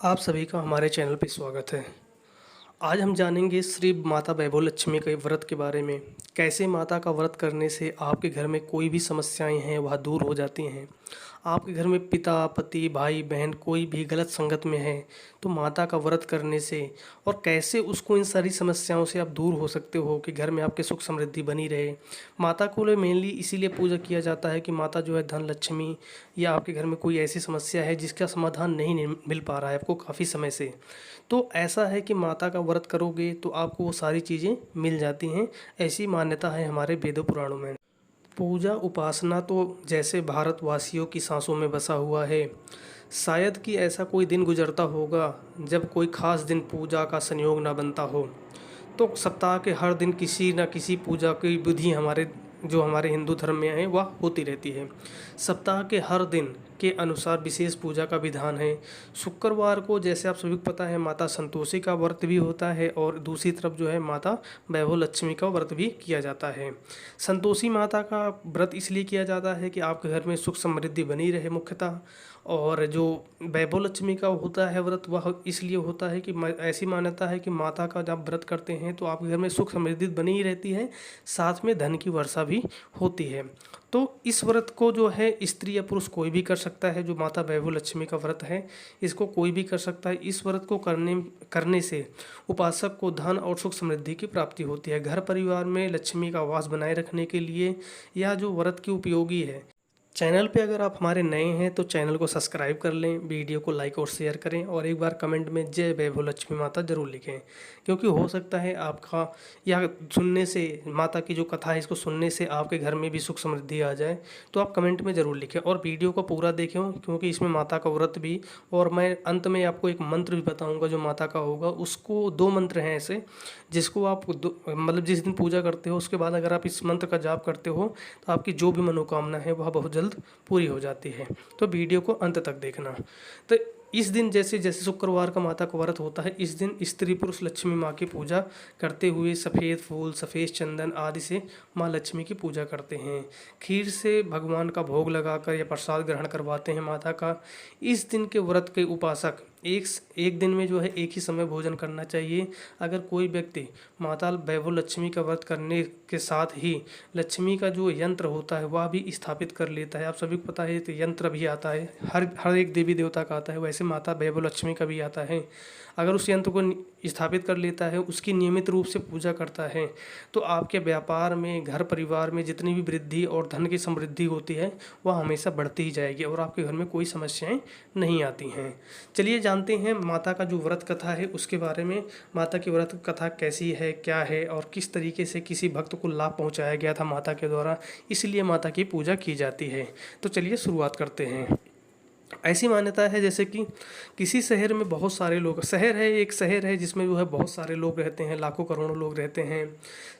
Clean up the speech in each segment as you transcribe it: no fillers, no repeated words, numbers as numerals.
आप सभी का हमारे चैनल पे स्वागत है। आज हम जानेंगे श्री माता वैभव लक्ष्मी के व्रत के बारे में। कैसे माता का व्रत करने से आपके घर में कोई भी समस्याएं हैं वह दूर हो जाती हैं। आपके घर में पिता, पति, भाई, बहन कोई भी गलत संगत में है तो माता का व्रत करने से और कैसे उसको इन सारी समस्याओं से आप दूर हो सकते हो कि घर में आपके सुख समृद्धि बनी रहे। माता को मेनली इसीलिए पूजा किया जाता है कि माता जो है धन लक्ष्मी, या आपके घर में कोई ऐसी समस्या है जिसका समाधान नहीं मिल पा रहा है आपको काफ़ी समय से, तो ऐसा है कि माता का व्रत करोगे तो आपको वो सारी चीज़ें मिल जाती हैं। ऐसी मान्यता है हमारे वेदों पुराणों में। पूजा उपासना तो जैसे भारतवासियों की सांसों में बसा हुआ है। शायद कि ऐसा कोई दिन गुजरता होगा जब कोई खास दिन पूजा का संयोग ना बनता हो। तो सप्ताह के हर दिन किसी न किसी पूजा की विधि हमारे हिंदू धर्म में है वह होती रहती है। सप्ताह के हर दिन के अनुसार विशेष पूजा का विधान है। शुक्रवार को जैसे आप सभी को पता है माता संतोषी का व्रत भी होता है और दूसरी तरफ जो है माता वैभव लक्ष्मी का व्रत भी किया जाता है। संतोषी माता का व्रत इसलिए किया जाता है कि आपके घर में सुख समृद्धि बनी रहे मुख्यतः। और जो वैभव लक्ष्मी का होता है व्रत वह इसलिए होता है कि ऐसी मान्यता है कि माता का जब व्रत करते हैं तो आपके घर में सुख समृद्धि बनी ही रहती है, साथ में धन की वर्षा भी होती है। तो इस व्रत को जो है स्त्री या पुरुष कोई भी कर सकता है। जो माता वैभव लक्ष्मी का व्रत है इसको कोई भी कर सकता है। इस व्रत को करने से उपासक को धन और सुख समृद्धि की प्राप्ति होती है। घर परिवार में लक्ष्मी का वास बनाए रखने के लिए यह जो व्रत की उपयोगी है। चैनल पे अगर आप हमारे नए हैं तो चैनल को सब्सक्राइब कर लें, वीडियो को लाइक और शेयर करें और एक बार कमेंट में जय वैभव लक्ष्मी माता ज़रूर लिखें, क्योंकि हो सकता है आपका यह सुनने से, माता की जो कथा है इसको सुनने से आपके घर में भी सुख समृद्धि आ जाए। तो आप कमेंट में ज़रूर लिखें और वीडियो को पूरा देखें, क्योंकि इसमें माता का व्रत भी, और मैं अंत में आपको एक मंत्र भी बताऊँगा जो माता का होगा। उसको 2 मंत्र हैं ऐसे जिसको आप मतलब जिस दिन पूजा करते हो उसके बाद अगर आप इस मंत्र का जाप करते हो तो आपकी जो भी मनोकामना है वह बहुत जल्द पूरी हो जाती है। तो वीडियो को अंत तक देखना। तो इस दिन जैसे जैसे शुक्रवार का माता का व्रत होता है, इस दिन स्त्री पुरुष लक्ष्मी माँ की पूजा करते हुए सफ़ेद फूल, सफ़ेद चंदन आदि से माँ लक्ष्मी की पूजा करते हैं। खीर से भगवान का भोग लगाकर या प्रसाद ग्रहण करवाते हैं माता का। इस दिन के व्रत के उपासक एक दिन में जो है एक ही समय भोजन करना चाहिए। अगर कोई व्यक्ति माता वैभव लक्ष्मी का व्रत करने के साथ ही लक्ष्मी का जो यंत्र होता है वह भी स्थापित कर लेता है। आप सभी को पता है तो यंत्र भी आता है, हर एक देवी देवता का आता है, वैसे माता वैभव लक्ष्मी का भी आता है। अगर उस यंत्र को स्थापित कर लेता है, उसकी नियमित रूप से पूजा करता है, तो आपके व्यापार में, घर परिवार में जितनी भी वृद्धि और धन की समृद्धि होती है वह हमेशा बढ़ती ही जाएगी और आपके घर में कोई समस्याएं नहीं आती हैं। चलिए जानते हैं माता का जो व्रत कथा है उसके बारे में। माता की व्रत कथा कैसी है, क्या है और किस तरीके से किसी भक्त को लाभ पहुंचाया गया था माता के द्वारा, इसलिए माता की पूजा की जाती है। तो चलिए शुरुआत करते हैं। ऐसी मान्यता है जैसे कि किसी शहर में बहुत सारे लोग, एक शहर है जिसमें जो है बहुत सारे लोग रहते हैं, लाखों करोड़ों लोग रहते हैं।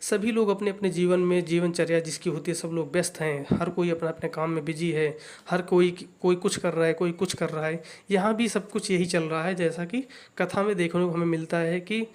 सभी लोग अपने अपने जीवन में, जीवनचर्या जिसकी होती है, सब लोग व्यस्त हैं, हर कोई अपना अपने काम में बिजी है। हर कोई कोई कुछ कर रहा है, कोई कुछ कर रहा है। यहाँ भी सब कुछ यही चल रहा है जैसा कि कथा में देखने को हमें मिलता है कि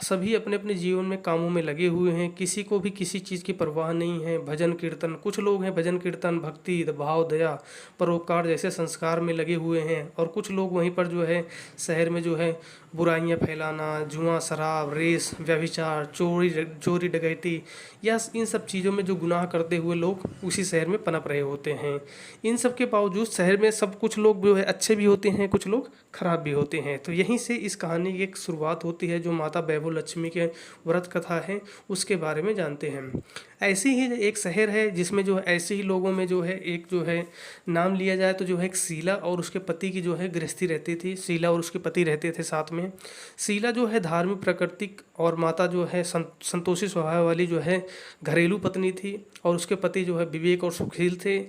सभी अपने अपने जीवन में कामों में लगे हुए हैं। किसी को भी किसी चीज़ की परवाह नहीं है। भजन कीर्तन, कुछ लोग हैं भजन कीर्तन, भक्ति भाव, दया, परोपकार जैसे संस्कार में लगे हुए हैं, और कुछ लोग वहीं पर जो है शहर में जो है बुराइयां फैलाना, जुआ, शराब, रेस, व्यभिचार, चोरी डकैती या इन सब चीज़ों में जो गुनाह करते हुए लोग उसी शहर में पनप रहे होते हैं। इन सब के बावजूद शहर में सब कुछ लोग जो है अच्छे भी होते हैं, कुछ लोग खराब भी होते हैं। तो यहीं से इस कहानी की एक शुरुआत होती है। जो माता वैभव लक्ष्मी के व्रत कथा है उसके बारे में जानते हैं। ऐसी ही एक शहर है जिसमें जो है ऐसे ही लोगों में जो है एक जो है नाम लिया जाए तो जो है एक शीला और उसके पति की जो है गृहस्थी रहती थी। शीला और उसके पति रहते थे साथ में। शीला जो है धार्मिक, प्राकृतिक और माता जो है संतोषी स्वभाव वाली जो है घरेलू पत्नी थी, और उसके पति जो है विवेक और सुशील थे।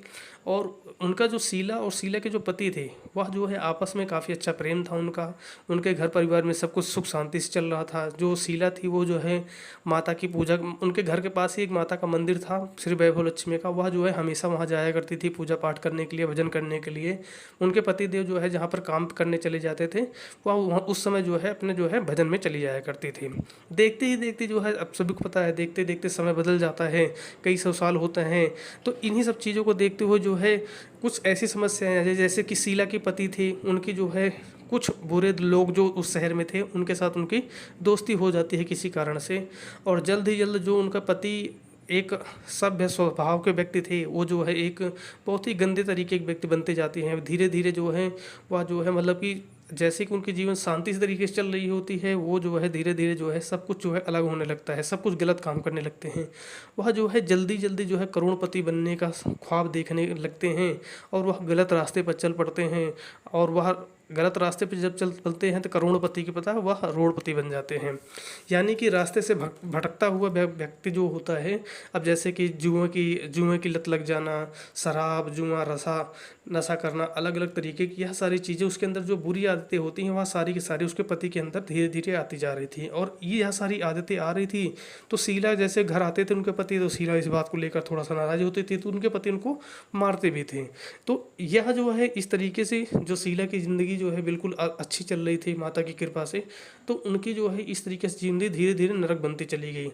और उनका जो शीला और शीला के जो पति थे वह जो है आपस में काफ़ी अच्छा प्रेम था उनका। उनके घर परिवार में सब कुछ सुख शांति से चल रहा था। जो शीला थी वो जो है माता की पूजा, उनके घर के पास ही एक माता का मंदिर था श्री वैभव लक्ष्मी का, वह जो है हमेशा वहाँ जाया करती थी पूजा पाठ करने के लिए, भजन करने के लिए। उनके पतिदेव जो है जहाँ पर काम करने चले जाते थे वह वहाँ उस समय जो है अपने जो है भजन में चली जाया करती थी। देखते ही देखते जो है, अब सभी को पता है, देखते देखते समय बदल जाता है, कई सौ साल होते हैं। तो इन्हीं सब चीज़ों को देखते हुए जो है कुछ ऐसी समस्याएं हैं जैसे कि शीला के पति थे, उनकी जो है कुछ बुरे लोग जो उस शहर में थे उनके साथ उनकी दोस्ती हो जाती है किसी कारण से, और जल्द ही जल्द जो उनका पति एक सभ्य स्वभाव के व्यक्ति थे, वो जो है एक बहुत ही गंदे तरीके के व्यक्ति बनते जाते हैं। धीरे धीरे जो है वह जो है मतलब कि जैसे कि उनकी जीवन शांति से तरीके से चल रही होती है, वो जो है धीरे धीरे जो है सब कुछ जो है अलग होने लगता है, सब कुछ गलत काम करने लगते हैं। वह जो है जल्दी जल्दी जो है करोड़पति बनने का ख्वाब देखने लगते हैं, और वह गलत रास्ते पर चल पड़ते हैं। और वह गलत रास्ते पर जब चलते हैं तो करोड़पति की पता वह रोड़पति बन जाते हैं। यानी कि रास्ते से भटकता हुआ व्यक्ति जो होता है, अब जैसे कि जुए की लत लग जाना, शराब, जुआ, नशा करना, अलग अलग तरीके की यह सारी चीज़ें उसके अंदर जो बुरी आदतें होती हैं वह सारी की सारी उसके पति के अंदर धीरे धीरे आती जा रही थी। और ये यह सारी आदतें आ रही थी तो शीला जैसे घर आते थे उनके पति, तो शीला इस बात को लेकर थोड़ा सा नाराज होती थी, तो उनके पति उनको मारते भी थे। तो यह जो है इस तरीके से जो शीला की ज़िंदगी जो है बिल्कुल अच्छी चल रही थी माता की कृपा से, तो उनकी जो है इस तरीके से ज़िंदगी धीरे धीरे नरक बनती चली गई।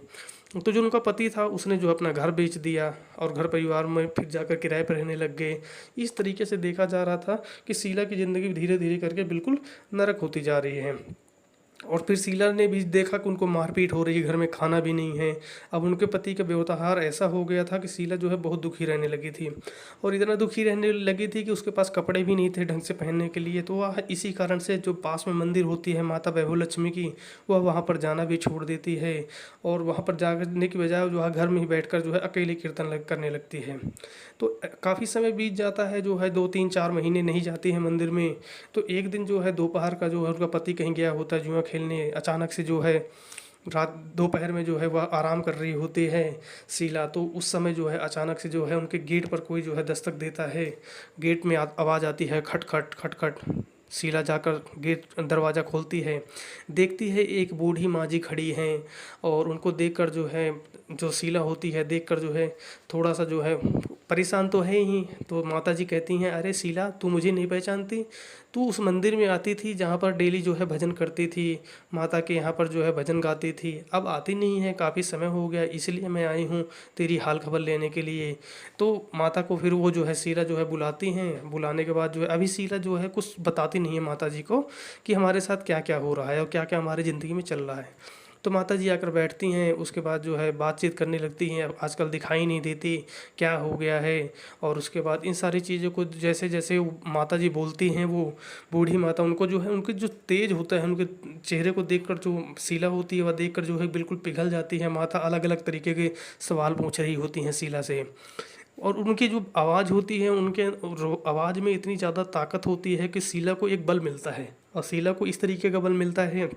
तो जो उनका पति था उसने जो अपना घर बेच दिया और घर परिवार में फिर जाकर किराए पर रहने लग गए। इस तरीके से देखा जा रहा था कि शीला की ज़िंदगी धीरे धीरे करके बिल्कुल नरक होती जा रही है। और फिर शीला ने भी देखा कि उनको मारपीट हो रही है, घर में खाना भी नहीं है। अब उनके पति का व्यवहार ऐसा हो गया था कि शीला जो है बहुत दुखी रहने लगी थी, और इतना दुखी रहने लगी थी कि उसके पास कपड़े भी नहीं थे ढंग से पहनने के लिए। तो वह इसी कारण से जो पास में मंदिर होती है माता वैभव लक्ष्मी की, वह वहाँ पर जाना भी छोड़ देती है, और वहाँ पर जाने की बजाय जो है घर में ही बैठ जो है अकेले कीर्तन करने लगती है। तो काफ़ी समय बीत जाता है, जो है 2 3 4 महीने नहीं जाती है मंदिर में। तो एक दिन जो है दोपहर का जो है उनका पति कहीं गया होता है जुआ खेलने, अचानक से जो है रात दोपहर में जो है वह आराम कर रही होती है शीला। तो उस समय जो है अचानक से जो है उनके गेट पर कोई जो है दस्तक देता है। गेट में आवाज़ आती है खट खट खट खट। शीला जाकर गेट दरवाज़ा खोलती है, देखती है एक बूढ़ी माँ जी खड़ी हैं, और उनको देखकर जो है जो शीला होती है देखकर जो है थोड़ा सा जो है परेशान तो है ही। तो माता जी कहती हैं, अरे शीला, तू मुझे नहीं पहचानती? तू उस मंदिर में आती थी जहाँ पर डेली जो है भजन करती थी, माता के यहाँ पर जो है भजन गाती थी, अब आती नहीं है, काफ़ी समय हो गया, इसलिए मैं आई हूँ तेरी हाल खबर लेने के लिए। तो माता को फिर वो जो है शीला जो है बुलाती हैं। बुलाने के बाद जो है अभी शीला जो है कुछ बताती नहीं है माता जी को कि हमारे साथ क्या क्या हो रहा है और क्या क्या हमारी ज़िंदगी में चल रहा है। तो माता जी आकर बैठती हैं, उसके बाद जो है बातचीत करने लगती हैं, आजकल दिखाई नहीं देती, क्या हो गया है। और उसके बाद इन सारी चीज़ों को जैसे जैसे माता जी बोलती हैं, वो बूढ़ी माता उनको जो है उनके जो तेज होता है उनके चेहरे को देखकर जो शीला होती है वह देखकर जो है बिल्कुल पिघल जाती है। माता अलग अलग तरीके के सवाल पूछ रही होती हैं शीला से, और उनकी जो आवाज़ होती है उनके आवाज़ में इतनी ज़्यादा ताकत होती है कि शीला को एक बल मिलता है। और शीला को इस तरीके का बल मिलता है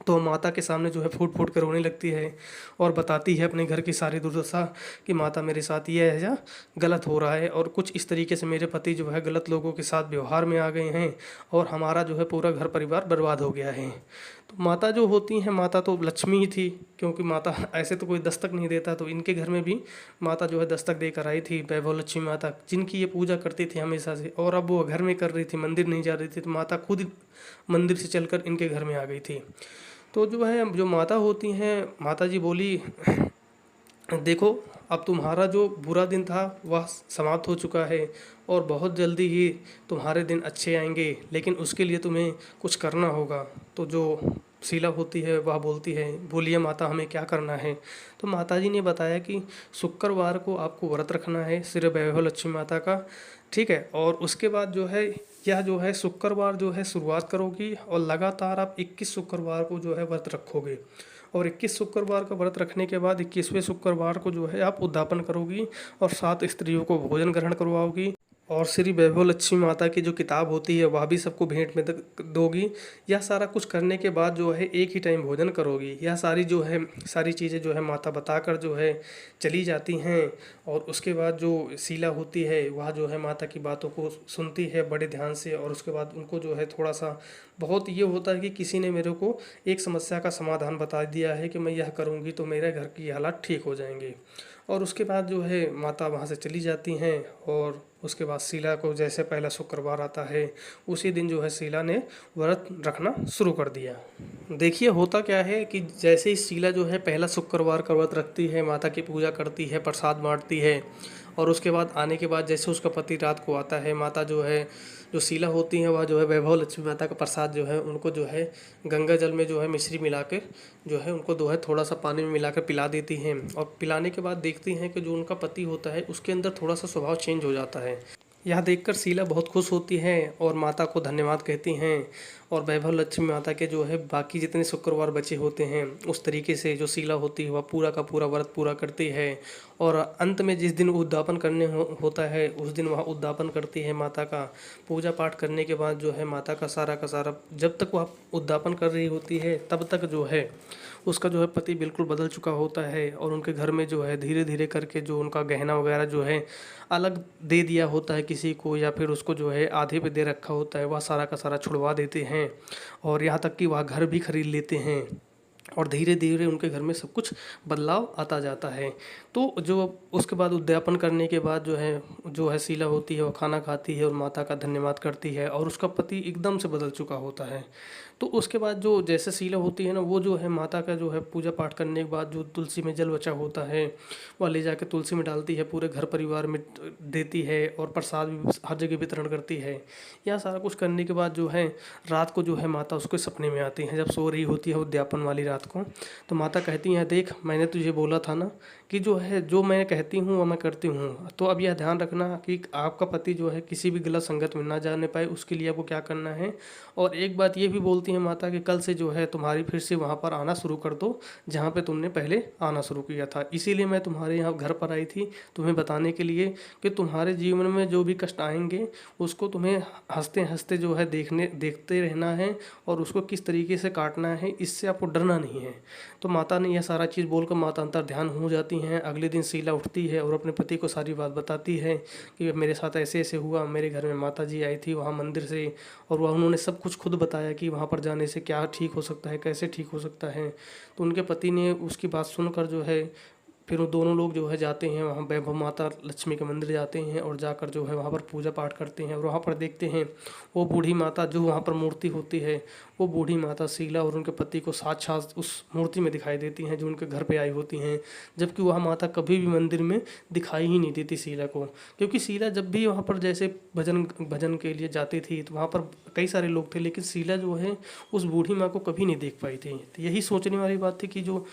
तो माता के सामने जो है फूट फूट कर रोने लगती है, और बताती है अपने घर की सारी दुर्दशा कि माता मेरे साथ ये है गलत हो रहा है, और कुछ इस तरीके से मेरे पति जो है गलत लोगों के साथ व्यवहार में आ गए हैं, और हमारा जो है पूरा घर परिवार बर्बाद हो गया है। तो माता जो होती हैं, माता तो लक्ष्मी ही थी, क्योंकि माता ऐसे तो कोई दस्तक नहीं देता, तो इनके घर में भी माता जो है दस्तक देकर आई थी, वैभव लक्ष्मी माता, जिनकी ये पूजा करती थी हमेशा से। और अब वो घर में कर रही थी, मंदिर नहीं जा रही थी, तो माता खुद मंदिर से चलकर इनके घर में आ गई थी। तो जो है जो माता होती हैं, माता जी बोली, देखो अब तुम्हारा जो बुरा दिन था वह समाप्त हो चुका है, और बहुत जल्दी ही तुम्हारे दिन अच्छे आएंगे, लेकिन उसके लिए तुम्हें कुछ करना होगा। तो जो शीला होती है वह बोलती है, बोलिए माता, हमें क्या करना है? तो माता जी ने बताया कि शुक्रवार को आपको व्रत रखना है श्री वैभव लक्ष्मी माता का, ठीक है। और उसके बाद जो है यह जो है शुक्रवार जो है शुरुआत करोगी, और लगातार आप 21 शुक्रवार को जो है व्रत रखोगे, और 21 शुक्रवार का व्रत रखने के बाद 21वें शुक्रवार को जो है आप उद्यापन करोगी, और 7 स्त्रियों को भोजन ग्रहण करवाओगी, और श्री वैभव लक्ष्मी माता की जो किताब होती है वह भी सबको भेंट में दोगी। यह सारा कुछ करने के बाद जो है एक ही टाइम भोजन करोगी। यह सारी जो है सारी चीज़ें जो है माता बताकर जो है चली जाती हैं, और उसके बाद जो शीला होती है वह जो है माता की बातों को सुनती है बड़े ध्यान से। और उसके बाद उनको जो है थोड़ा सा बहुत ये होता है कि किसी ने मेरे को एक समस्या का समाधान बता दिया है कि मैं यह करूँगी तो मेरे घर की हालात ठीक हो जाएंगे। और उसके बाद जो है माता वहाँ से चली जाती हैं, और उसके बाद शीला को जैसे पहला शुक्रवार आता है उसी दिन जो है शीला ने व्रत रखना शुरू कर दिया। देखिए होता क्या है कि जैसे ही शीला जो है पहला शुक्रवार का व्रत रखती है, माता की पूजा करती है, प्रसाद बांटती है, और उसके बाद आने के बाद जैसे उसका पति रात को आता है, माता जो है, जो शीला होती हैं, वह जो है वैभव लक्ष्मी माता का प्रसाद जो है उनको जो है गंगा जल में जो है मिश्री मिला के जो है उनको जो है थोड़ा सा पानी में मिलाकर पिला देती हैं। और पिलाने के बाद देखती हैं कि जो उनका पति होता है उसके अंदर थोड़ा सा स्वभाव चेंज हो जाता है। यह देखकर शीला बहुत खुश होती है और माता को धन्यवाद कहती हैं। और वैभव लक्ष्मी माता के जो है बाकी जितने शुक्रवार बचे होते हैं उस तरीके से जो शीला होती है वह पूरा का पूरा व्रत पूरा करती है। और अंत में जिस दिन उद्यापन करने होता है उस दिन वह उद्यापन करती है माता का। पूजा पाठ करने के बाद जो है माता का सारा जब तक वह उद्यापन कर रही होती है तब तक जो है उसका जो है पति बिल्कुल बदल चुका होता है। और उनके घर में जो है धीरे धीरे करके जो उनका गहना वगैरह जो है अलग दे दिया होता है किसी को, या फिर उसको जो है आधे पे दे रखा होता है, वह सारा का सारा छुड़वा देते हैं। और यहाँ तक कि वह घर भी खरीद लेते हैं और धीरे धीरे उनके घर में सब कुछ बदलाव आता जाता है। तो जो उसके बाद उद्यापन करने के बाद जो है शीला होती है वो खाना खाती है और माता का धन्यवाद करती है और उसका पति एकदम से बदल चुका होता है। तो उसके बाद जो जैसे शीला होती है ना, वो जो है माता का जो है पूजा पाठ करने के बाद जो तुलसी में जल बचा होता है वह ले जाके तुलसी में डालती है, पूरे घर परिवार में देती है और प्रसाद भी हर जगह वितरण करती है। यह सारा कुछ करने के बाद जो है रात को जो है माता उसके सपने में आती हैं। जब सो रही होती है उद्यापन वाली रात को, तो माता कहती हैं, देख मैंने तुझे बोला था ना कि जो है जो मैं कहती हूँ वह मैं करती हूँ। तो अब यह ध्यान रखना कि आपका पति जो है किसी भी गलत संगत में ना जाने पाए, उसके लिए आपको क्या करना है। और एक बात ये भी बोलती है माता कि कल से जो है तुम्हारी फिर से वहाँ पर आना शुरू कर दो जहाँ पे तुमने पहले आना शुरू किया था। इसीलिए मैं तुम्हारे यहाँ घर पर आई थी तुम्हें बताने के लिए कि तुम्हारे जीवन में जो भी कष्ट आएंगे उसको तुम्हें हंसते हंसते जो है देखते रहना है और उसको किस तरीके से काटना है, इससे आपको डरना नहीं है। तो माता ने यह सारा चीज़ बोलकर माता अंतर ध्यान हो जाती हैं। अगले दिन शीला उठती है और अपने पति को सारी बात बताती है कि मेरे साथ ऐसे ऐसे हुआ, मेरे घर में माता जी आई थी वहाँ मंदिर से, और वह उन्होंने सब कुछ खुद बताया कि वहाँ पर जाने से क्या ठीक हो सकता है, कैसे ठीक हो सकता है। तो उनके पति ने उसकी बात सुनकर जो है फिर वो दोनों लोग जो है जाते हैं वहाँ वैभव माता लक्ष्मी के मंदिर जाते हैं और जाकर जो है वहाँ पर पूजा पाठ करते हैं। और वहाँ पर देखते हैं वो बूढ़ी माता जो वहाँ पर मूर्ति होती है, वो बूढ़ी माता शीला और उनके पति को साक्षात उस मूर्ति में दिखाई देती हैं जो उनके घर पे आई होती हैं। जबकि वह माता कभी भी मंदिर में दिखाई ही नहीं देती शीला को, क्योंकि शीला जब भी वहाँ पर जैसे भजन के लिए जाती थी तो वहाँ पर कई सारे लोग थे, लेकिन शीला जो है उस बूढ़ी माँ को कभी नहीं देख पाई थी। तो यही सोचने वाली बात थी कि जो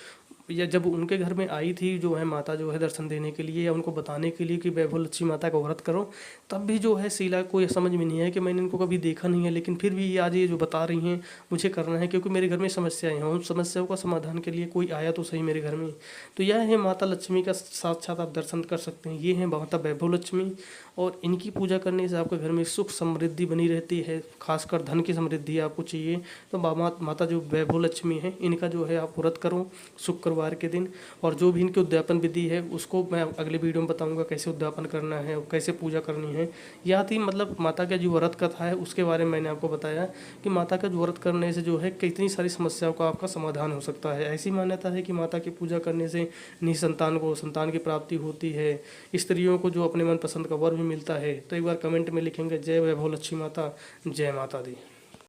या जब उनके घर में आई थी जो है माता जो है दर्शन देने के लिए या उनको बताने के लिए कि वैभव लक्ष्मी माता का व्रत करो, तब भी जो है शीला को ये समझ में नहीं है कि मैंने इनको कभी देखा नहीं है, लेकिन फिर भी आज ये जो बता रही हैं मुझे करना है क्योंकि मेरे घर में समस्याएं हैं, उन समस्याओं का समाधान के लिए कोई आया तो सही मेरे घर में। तो यह है माता लक्ष्मी का साक्षात आप दर्शन कर सकते हैं। ये है माता वैभव लक्ष्मी और इनकी पूजा करने से आपके घर में सुख समृद्धि बनी रहती है, खासकर धन की समृद्धि आपको चाहिए तो माता जो वैभव लक्ष्मी है इनका जो है आप व्रत करो शुक्रवार के दिन। और जो भी इनकी उद्यापन विधि है उसको मैं अगले वीडियो में बताऊंगा कैसे उद्यापन करना है और कैसे पूजा करनी है। यह थी मतलब माता का जो व्रत कथा है उसके बारे में मैंने आपको बताया कि माता का व्रत करने से जो है कितनी सारी समस्याओं का आपका समाधान हो सकता है। ऐसी मान्यता है कि माता की पूजा करने से निसंतान को संतान की प्राप्ति होती है, स्त्रियों को जो अपने मनपसंद का वर भी मिलता है। तो एक बार कमेंट में लिखेंगे जय वैभव लक्ष्मी माता, जय माता दी।